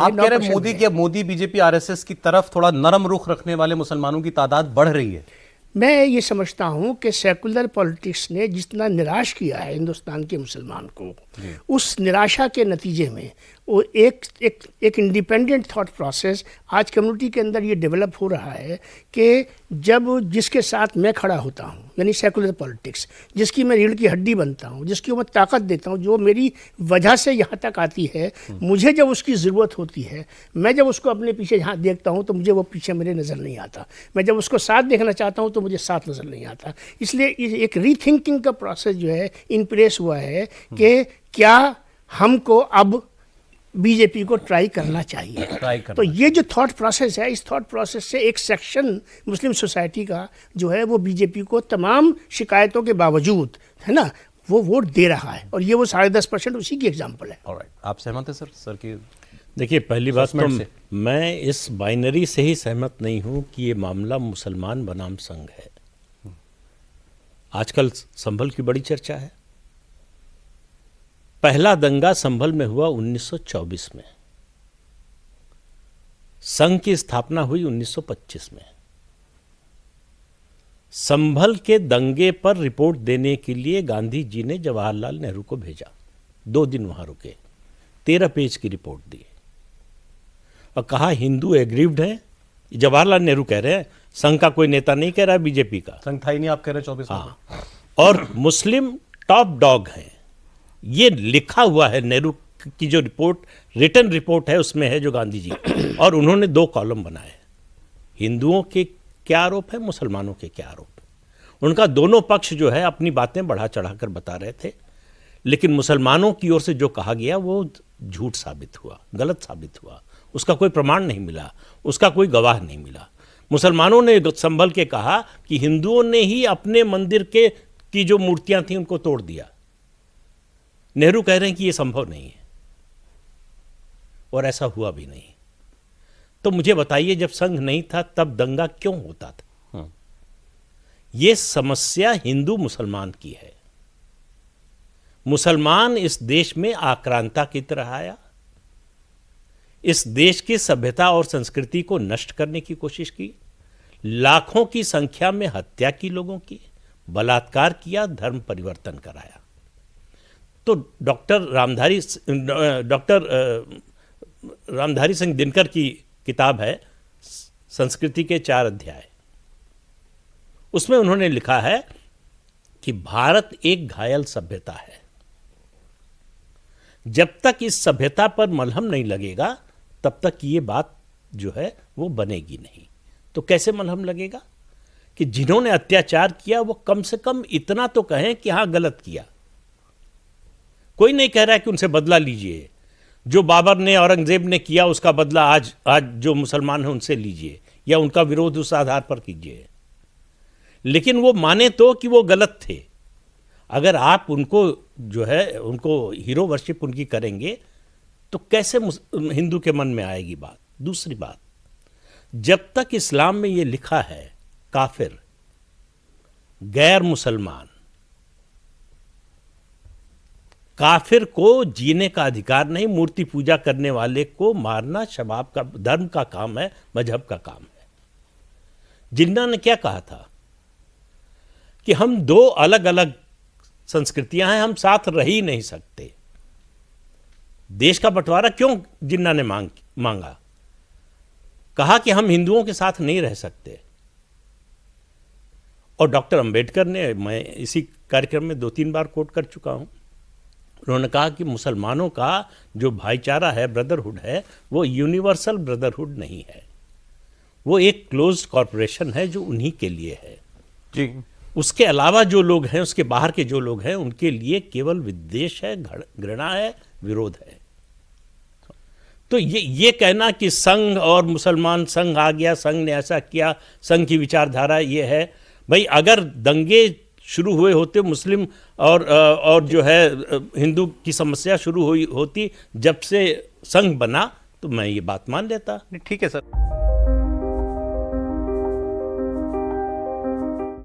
आप कह रहे हैं मोदी बीजेपी आरएसएस की तरफ थोड़ा नरम रुख रखने वाले मुसलमानों की तादाद बढ़ रही है। मैं ये समझता हूँ कि सेकुलर पॉलिटिक्स ने जितना निराश किया है हिंदुस्तान के मुसलमान को, उस निराशा के नतीजे में वो एक इंडिपेंडेंट थॉट प्रोसेस आज कम्युनिटी के अंदर ये डेवलप हो रहा है कि जब जिसके साथ मैं खड़ा होता हूँ, यानी सेकुलर पॉलिटिक्स, जिसकी मैं रीढ़ की हड्डी बनता हूँ, जिसकी मैं ताकत देता हूँ, जो मेरी वजह से यहाँ तक आती है, मुझे जब उसकी ज़रूरत होती है, मैं जब उसको अपने पीछे यहाँ देखता हूँ तो मुझे वो पीछे मेरे नज़र नहीं आता, मैं जब उसको साथ देखना चाहता हूँ तो मुझे साथ नज़र नहीं आता। इसलिए एक रीथिंकिंग का प्रोसेस जो है इन प्लेस हुआ है कि क्या हमको अब बीजेपी को ट्राई करना चाहिए। तो ये जो थॉट प्रोसेस है, इस थॉट प्रोसेस से एक सेक्शन मुस्लिम सोसाइटी का जो है वो बीजेपी को तमाम शिकायतों के बावजूद, है ना, वो वोट दे रहा है, और ये वो 10.5% उसी की एग्जाम्पल है। ऑलराइट, आप सहमत हैं सर की? देखिए, पहली बात तो मैं इस बाइनरी से ही सहमत नहीं हूँ कि ये मामला मुसलमान बनाम संघ है। आजकल संभल की बड़ी चर्चा है। पहला दंगा संभल में हुआ 1924 में, संघ की स्थापना हुई 1925 में। संभल के दंगे पर रिपोर्ट देने के लिए गांधी जी ने जवाहरलाल नेहरू को भेजा, 2 दिन वहां रुके, 13 पेज की रिपोर्ट दी और कहा हिंदू एग्रीव्ड है। जवाहरलाल नेहरू कह रहे हैं, संघ का कोई नेता नहीं कह रहा है, बीजेपी का संघ था ही नहीं, आप कह रहे 24 में। हाँ, और मुस्लिम टॉप डॉग हैं, ये लिखा हुआ है। नेहरू की जो रिपोर्ट, रिटन रिपोर्ट है, उसमें है जो गांधी जी, और उन्होंने 2 कॉलम बनाए, हिंदुओं के क्या आरोप है, मुसलमानों के क्या आरोप। उनका दोनों पक्ष जो है अपनी बातें बढ़ा चढ़ाकर बता रहे थे, लेकिन मुसलमानों की ओर से जो कहा गया वो झूठ साबित हुआ, गलत साबित हुआ, उसका कोई प्रमाण नहीं मिला, उसका कोई गवाह नहीं मिला। मुसलमानों ने संभल के कहा कि हिंदुओं ने ही अपने मंदिर की जो मूर्तियां थी उनको तोड़ दिया। नेहरू कह रहे हैं कि यह संभव नहीं है, और ऐसा हुआ भी नहीं। तो मुझे बताइए, जब संघ नहीं था तब दंगा क्यों होता था? यह समस्या हिंदू मुसलमान की है। मुसलमान इस देश में आक्रांता की तरह आया, इस देश की सभ्यता और संस्कृति को नष्ट करने की कोशिश की, लाखों की संख्या में हत्या की लोगों की, बलात्कार किया, धर्म परिवर्तन कराया। तो डॉक्टर रामधारी सिंह दिनकर की किताब है संस्कृति के 4 अध्याय, उसमें उन्होंने लिखा है कि भारत एक घायल सभ्यता है, जब तक इस सभ्यता पर मलहम नहीं लगेगा तब तक ये बात जो है वो बनेगी नहीं। तो कैसे मलहम लगेगा कि जिन्होंने अत्याचार किया वो कम से कम इतना तो कहें कि हाँ गलत किया। कोई नहीं कह रहा है कि उनसे बदला लीजिए, जो बाबर ने, औरंगजेब ने किया उसका बदला आज जो मुसलमान हैं उनसे लीजिए, या उनका विरोध उस आधार पर कीजिए, लेकिन वो माने तो कि वो गलत थे। अगर आप उनको जो है उनको हीरो वर्शिप उनकी करेंगे तो कैसे हिंदू के मन में आएगी बात। दूसरी बात, जब तक इस्लाम में ये लिखा है काफिर, गैर मुसलमान, काफिर को जीने का अधिकार नहीं, मूर्ति पूजा करने वाले को मारना शबाब का, धर्म का काम है, मजहब का काम है। जिन्ना ने क्या कहा था कि हम 2 अलग अलग संस्कृतियां हैं, हम साथ रह ही नहीं सकते। देश का बंटवारा क्यों जिन्ना ने मांगा? कहा कि हम हिंदुओं के साथ नहीं रह सकते। और डॉक्टर अंबेडकर ने, मैं इसी कार्यक्रम में 2-3 बार कोट कर चुका हूं, उन्होंने कहा कि मुसलमानों का जो भाईचारा है, ब्रदरहुड है, वो यूनिवर्सल ब्रदरहुड नहीं है, वो एक क्लोज्ड कॉरपोरेशन है जो उन्हीं के लिए है जी। उसके अलावा जो लोग हैं, उसके बाहर के जो लोग हैं, उनके लिए केवल विद्वेष है, घृणा है, विरोध है। तो ये कहना कि संघ और मुसलमान, संघ आ गया, संघ ने ऐसा किया, संघ की विचारधारा ये है, भाई अगर दंगे शुरू हुए होते मुस्लिम और जो है हिंदू की समस्या शुरू हुई होती जब से संघ बना, तो मैं ये बात मान लेता। ठीक है सर।